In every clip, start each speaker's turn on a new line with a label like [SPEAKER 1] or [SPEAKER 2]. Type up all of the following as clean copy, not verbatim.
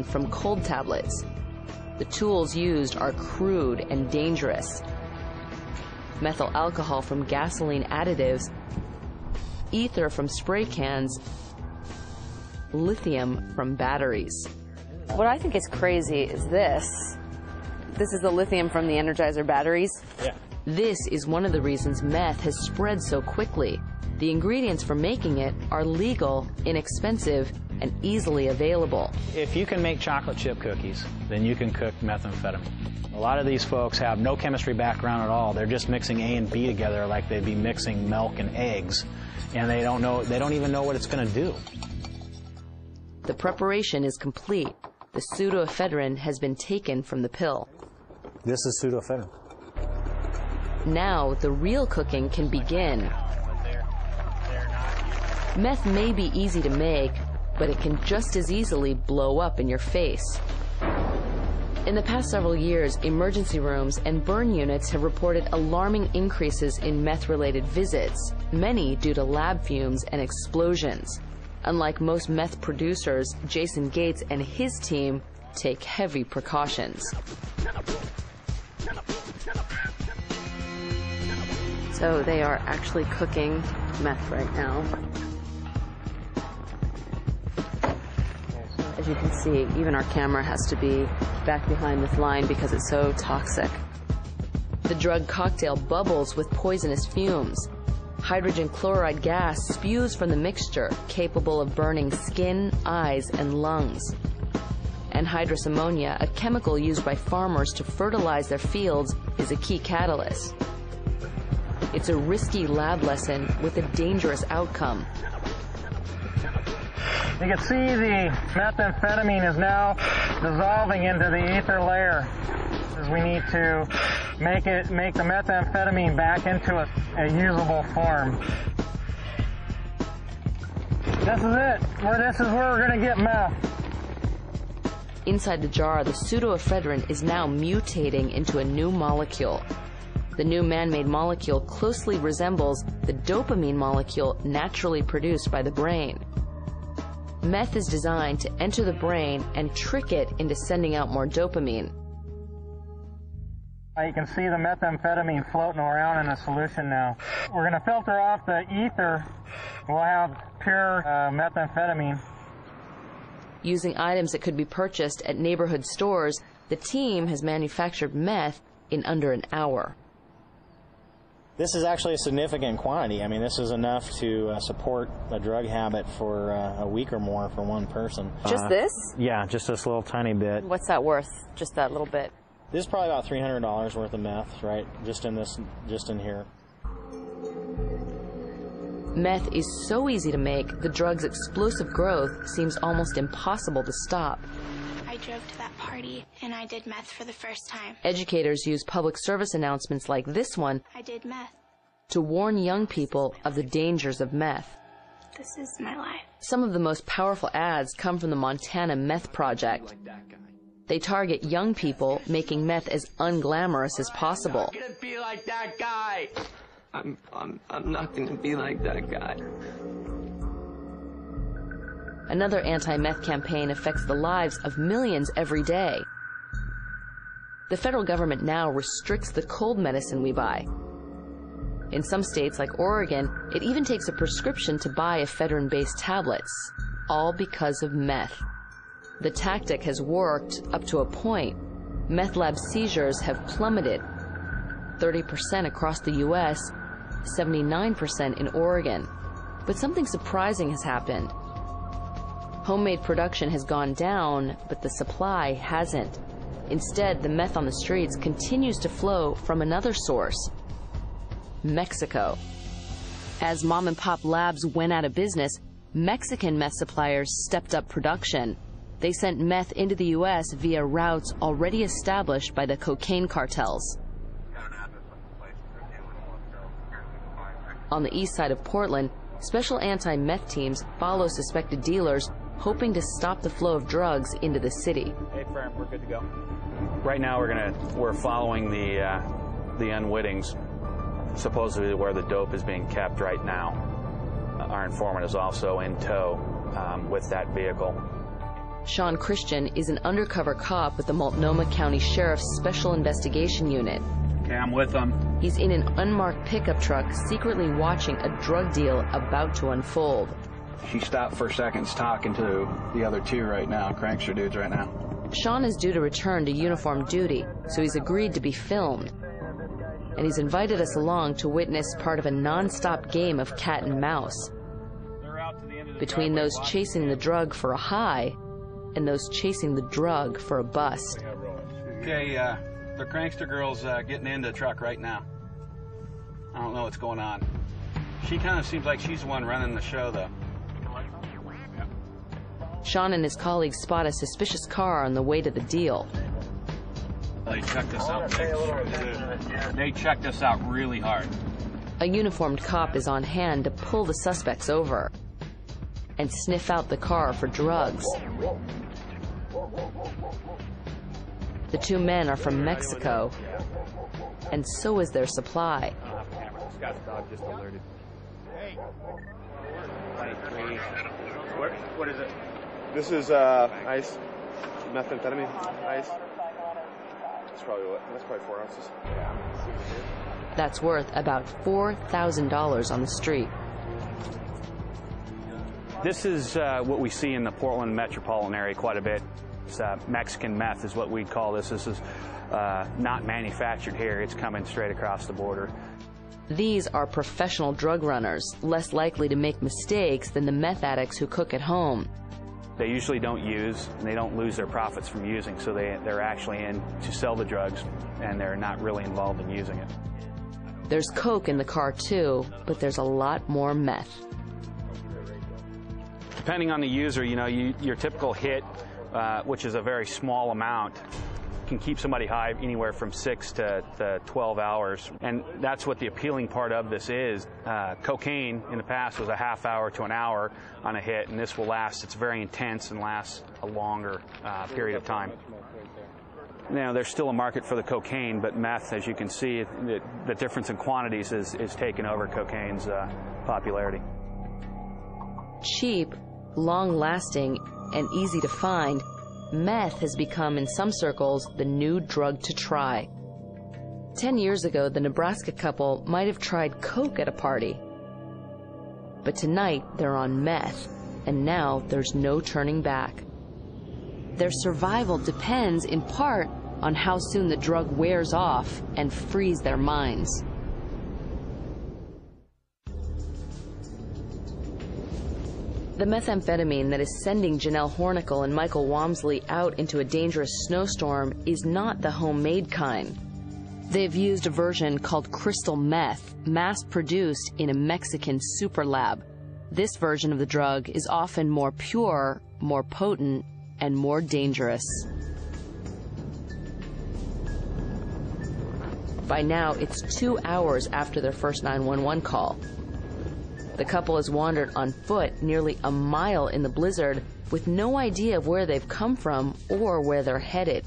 [SPEAKER 1] from cold tablets. The tools used are crude and dangerous. Methyl alcohol from gasoline additives, ether from spray cans, lithium from batteries. What I think is crazy is this. This is the lithium from the Energizer batteries.
[SPEAKER 2] Yeah.
[SPEAKER 1] This is one of the reasons meth has spread so quickly. The ingredients for making it are legal, inexpensive, and easily available.
[SPEAKER 2] If you can make chocolate chip cookies, then you can cook methamphetamine. A lot of these folks have no chemistry background at all. They're just mixing A and B together like they'd be mixing milk and eggs, and they don't even know what it's going to do.
[SPEAKER 1] The preparation is complete. The pseudoephedrine has been taken from the pill.
[SPEAKER 2] This is pseudoephedrine.
[SPEAKER 1] Now the real cooking can begin. Meth may be easy to make, but it can just as easily blow up in your face. In the past several years, emergency rooms and burn units have reported alarming increases in meth-related visits, many due to lab fumes and explosions. Unlike most meth producers, Jason Gates and his team take heavy precautions. So they are actually cooking meth right now. As you can see, even our camera has to be back behind this line because it's so toxic. The drug cocktail bubbles with poisonous fumes. Hydrogen chloride gas spews from the mixture, capable of burning skin, eyes, and lungs. Anhydrous ammonia, a chemical used by farmers to fertilize their fields, is a key catalyst. It's a risky lab lesson with a dangerous outcome.
[SPEAKER 3] You can see the methamphetamine is now dissolving into the ether layer. We need to make the methamphetamine back into a usable form. This is it. This is where we're going to get meth.
[SPEAKER 1] Inside the jar, the pseudoephedrine is now mutating into a new molecule. The new man-made molecule closely resembles the dopamine molecule naturally produced by the brain. Meth is designed to enter the brain and trick it into sending out more dopamine.
[SPEAKER 3] You can see the methamphetamine floating around in a solution now. We're going to filter off the ether. We'll have pure methamphetamine.
[SPEAKER 1] Using items that could be purchased at neighborhood stores, the team has manufactured meth in under an hour.
[SPEAKER 2] This is actually a significant quantity. I mean, this is enough to support a drug habit for a week or more for one person.
[SPEAKER 1] Just this?
[SPEAKER 2] Yeah, just this little tiny bit.
[SPEAKER 1] What's that worth? Just that little bit?
[SPEAKER 2] This is probably about $300 worth of meth, right? Just in here.
[SPEAKER 1] Meth is so easy to make, the drug's explosive growth seems almost impossible to stop.
[SPEAKER 4] I drove to that party and I did meth for the first time.
[SPEAKER 1] Educators use public service announcements like this one
[SPEAKER 4] I did meth.
[SPEAKER 1] to warn young people of the dangers of meth.
[SPEAKER 4] This is my life.
[SPEAKER 1] Some of the most powerful ads come from the Montana Meth Project. They target young people, making meth as unglamorous as possible.
[SPEAKER 5] I'm not gonna be like that guy. I'm not gonna be like that guy.
[SPEAKER 1] Another anti-meth campaign affects the lives of millions every day. The federal government now restricts the cold medicine we buy. In some states, like Oregon, it even takes a prescription to buy ephedrine-based tablets, all because of meth. The tactic has worked up to a point. Meth lab seizures have plummeted, 30% across the U.S., 79% in Oregon. But something surprising has happened. Homemade production has gone down, but the supply hasn't. Instead, the meth on the streets continues to flow from another source, Mexico. As mom-and-pop labs went out of business, Mexican meth suppliers stepped up production. They sent meth into the U.S. via routes already established by the cocaine cartels. On the east side of Portland, special anti-meth teams follow suspected dealers, hoping to stop the flow of drugs into the city.
[SPEAKER 6] Hey, firm, we're good to go. Right now, we're following the unwittings, supposedly where the dope is being kept right now. Our informant is also in tow with that vehicle.
[SPEAKER 1] Sean Christian is an undercover cop with the Multnomah County Sheriff's Special Investigation Unit.
[SPEAKER 2] Okay, I'm with them.
[SPEAKER 1] He's in an unmarked pickup truck, secretly watching a drug deal about to unfold.
[SPEAKER 7] She stopped for seconds talking to the other two right now, prankster dudes right now.
[SPEAKER 1] Sean is due to return to uniform duty, so he's agreed to be filmed. And he's invited us along to witness part of a non-stop game of cat and mouse between those chasing the drug for a high and those chasing the drug for a bust.
[SPEAKER 6] Okay, the crankster girl's getting into the truck right now. I don't know what's going on. She kind of seems like she's the one running the show, though.
[SPEAKER 1] Sean and his colleagues spot a suspicious car on the way to the deal.
[SPEAKER 6] They checked us out. They checked us out really hard.
[SPEAKER 1] A uniformed cop is on hand to pull the suspects over and sniff out the car for drugs. The two men are from Mexico, and so is their supply.
[SPEAKER 6] Scott's dog just alerted. Hey. 23. What is it?
[SPEAKER 8] This is ice, methamphetamine, ice. That's probably 4 ounces.
[SPEAKER 1] That's worth about $4,000 on the street.
[SPEAKER 6] This is what we see in the Portland metropolitan area quite a bit. It's, Mexican meth is what we'd call this. This is not manufactured here. It's coming straight across the border.
[SPEAKER 1] These are professional drug runners, less likely to make mistakes than the meth addicts who cook at home.
[SPEAKER 6] They usually don't use, and they don't lose their profits from using, so they're actually in to sell the drugs, and they're not really involved in using it.
[SPEAKER 1] There's coke in the car too, but there's a lot more meth.
[SPEAKER 6] Depending on the user, you know, your typical hit, which is a very small amount, can keep somebody high anywhere from 6 to 12 hours. And that's what the appealing part of this is. Cocaine in the past was a half hour to an hour on a hit, and this will last. It's very intense and lasts a longer period of time. Now, there's still a market for the cocaine, but meth, as you can see, the difference in quantities is taking over cocaine's popularity.
[SPEAKER 1] Cheap, long-lasting, and easy to find, meth has become, in some circles, the new drug to try. 10 years ago, the Nebraska couple might have tried coke at a party. But tonight, they're on meth, and now there's no turning back. Their survival depends, in part, on how soon the drug wears off and frees their minds. The methamphetamine that is sending Janelle Hornicle and Michael Walmsley out into a dangerous snowstorm is not the homemade kind. They've used a version called crystal meth, mass-produced in a Mexican super lab. This version of the drug is often more pure, more potent, and more dangerous. By now, it's 2 hours after their first 911 call. The couple has wandered on foot nearly a mile in the blizzard with no idea of where they've come from or where they're headed.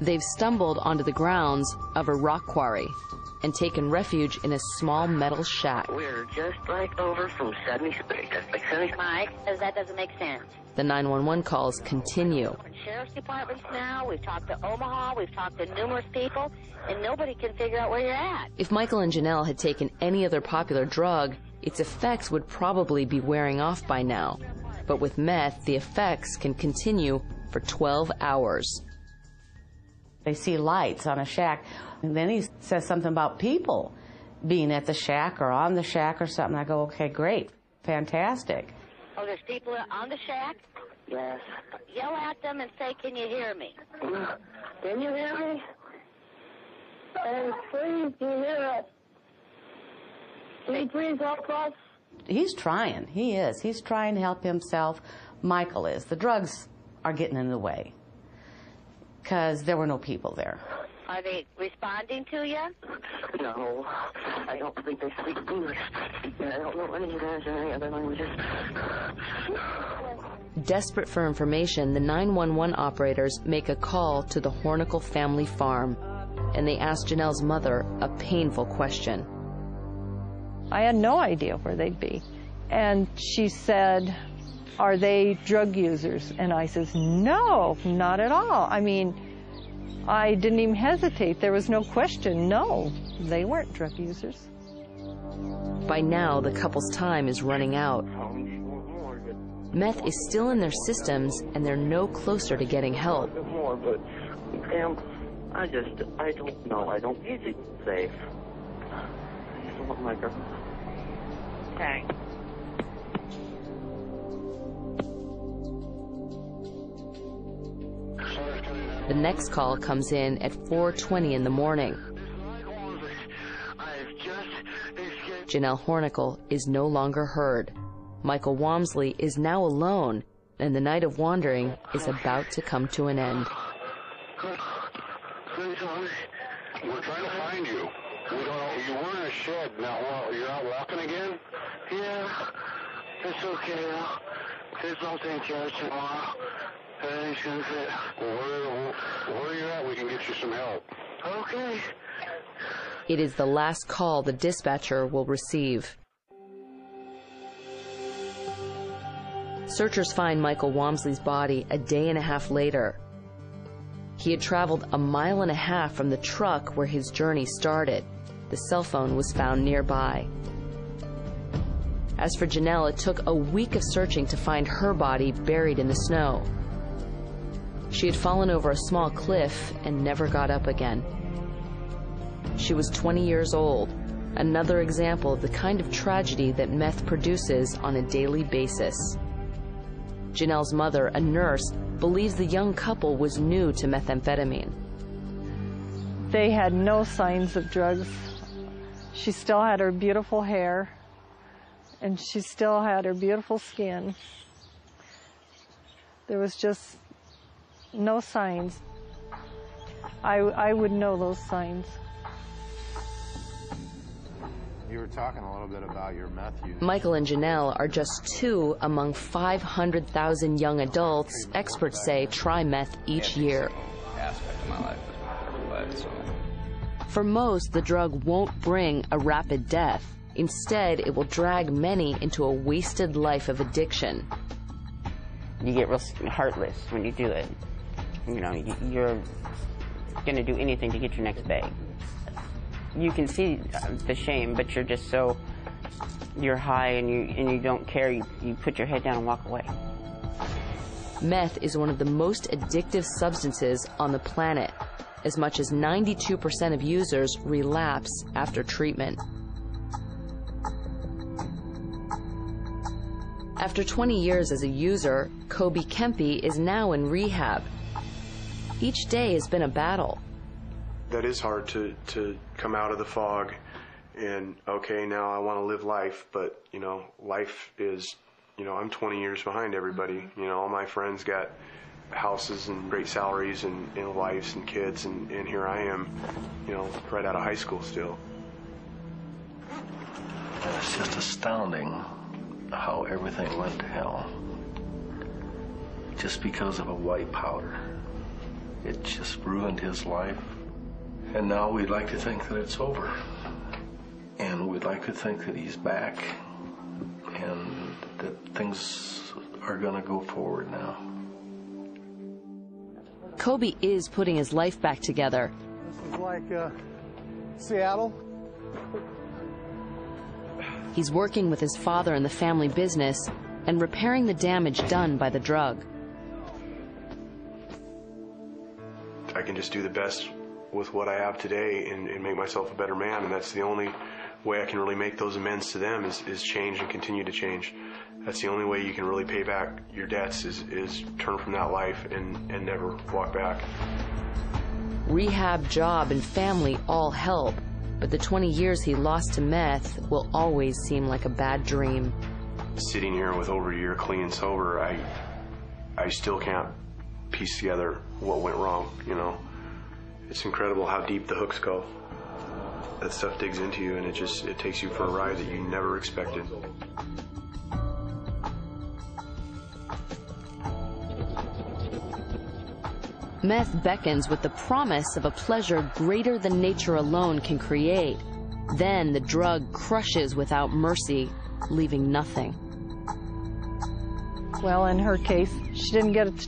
[SPEAKER 1] They've stumbled onto the grounds of a rock quarry and taken refuge in a small metal shack.
[SPEAKER 9] We're just like over from 76. Mike, that doesn't make sense.
[SPEAKER 1] The 911 calls continue.
[SPEAKER 9] Sheriff's departments now, we've talked to Omaha, we've talked to numerous people, and nobody can figure out where you're at.
[SPEAKER 1] If Michael and Janelle had taken any other popular drug, its effects would probably be wearing off by now. But with meth, the effects can continue for 12 hours.
[SPEAKER 10] They see lights on a shack, and then he says something about people being at the shack or on the shack or something. I go, okay, great, fantastic.
[SPEAKER 9] Oh, there's people on the shack? Yes. Yell at them and say, can you hear me? Can you hear me? And please, do you hear us? Can you please help us?
[SPEAKER 10] He's trying. He is. He's trying to help himself. Michael is. The drugs are getting in the way because there were no people there.
[SPEAKER 9] Are they responding to you? No. I don't think they speak English. And I don't know any of those or any other languages.
[SPEAKER 1] Desperate for information, the 911 operators make a call to the Hornicle family farm, and they ask Janelle's mother a painful question.
[SPEAKER 11] I had no idea where they'd be. And she said, are they drug users? And I says, no, not at all. I mean, I didn't even hesitate. There was no question. No, they weren't drug users.
[SPEAKER 1] By now, the couple's time is running out. Meth is still in their systems, and they're no closer to getting help.
[SPEAKER 12] But I don't know. I don't need to be safe. I just want my girl. Okay.
[SPEAKER 1] The next call comes in at 4:20 in the morning. Janelle Hornicle is no longer heard. Michael Walmsley is now alone, and the night of wandering is about to come to an end.
[SPEAKER 13] We're trying to find you. You were in a shed. Now, you're out walking again?
[SPEAKER 12] Yeah, it's okay now. There's nothing to tomorrow. Everything's gonna fit.
[SPEAKER 13] Well, where you're at, we can get you some help.
[SPEAKER 12] Okay.
[SPEAKER 1] It is the last call the dispatcher will receive. Searchers find Michael Walmsley's body a day and a half later. He had traveled 1.5 miles from the truck where his journey started. The cell phone was found nearby. As for Janelle, it took a week of searching to find her body buried in the snow. She had fallen over a small cliff and never got up again. She was 20 years old, another example of the kind of tragedy that meth produces on a daily basis. Janelle's mother, a nurse, believes the young couple was new to methamphetamine.
[SPEAKER 11] They had no signs of drugs. She still had her beautiful hair, and she still had her beautiful skin. There was just no signs. I would know those signs.
[SPEAKER 14] You were talking a little bit about your meth use.
[SPEAKER 1] Michael and Janelle are just 2 among 500,000 young adults experts say try meth each year.
[SPEAKER 15] Aspect of my life is led, so.
[SPEAKER 1] For most, the drug won't bring a rapid death. Instead, it will drag many into a wasted life of addiction.
[SPEAKER 16] You get real heartless when you do it. You know, you're going to do anything to get your next bag. You can see the shame, but you're just so, you're high and you don't care. You put your head down and walk away.
[SPEAKER 1] Meth is one of the most addictive substances on the planet. As much as 92% of users relapse after treatment. After 20 years as a user, Kobe Kempe is now in rehab. Each day has been a battle.
[SPEAKER 8] That is hard to come out of the fog and, okay, now I want to live life, but, you know, life is, you know, I'm 20 years behind everybody. You know, all my friends got houses and great salaries and wives and kids, and here I am, you know, right out of high school still.
[SPEAKER 17] It's just astounding how everything went to hell just because of a white powder. It just ruined his life. And now we'd like to think that it's over. And we'd like to think that he's back and that things are going to go forward now.
[SPEAKER 1] Kobe is putting his life back together.
[SPEAKER 18] This is like Seattle.
[SPEAKER 1] He's working with his father in the family business and repairing the damage done by the drug.
[SPEAKER 8] I can just do the best with what I have today and make myself a better man, and that's the only way I can really make those amends to them is change and continue to change. That's the only way you can really pay back your debts is turn from that life and never walk back.
[SPEAKER 1] Rehab, job, and family all help, but the 20 years he lost to meth will always seem like a bad dream.
[SPEAKER 8] Sitting here with over a year clean and sober, I still can't piece together what went wrong, you know. It's incredible how deep the hooks go. That stuff digs into you, and it takes you for a ride that you never expected.
[SPEAKER 1] Meth beckons with the promise of a pleasure greater than nature alone can create. Then the drug crushes without mercy, leaving nothing.
[SPEAKER 11] Well, in her case, she didn't get it to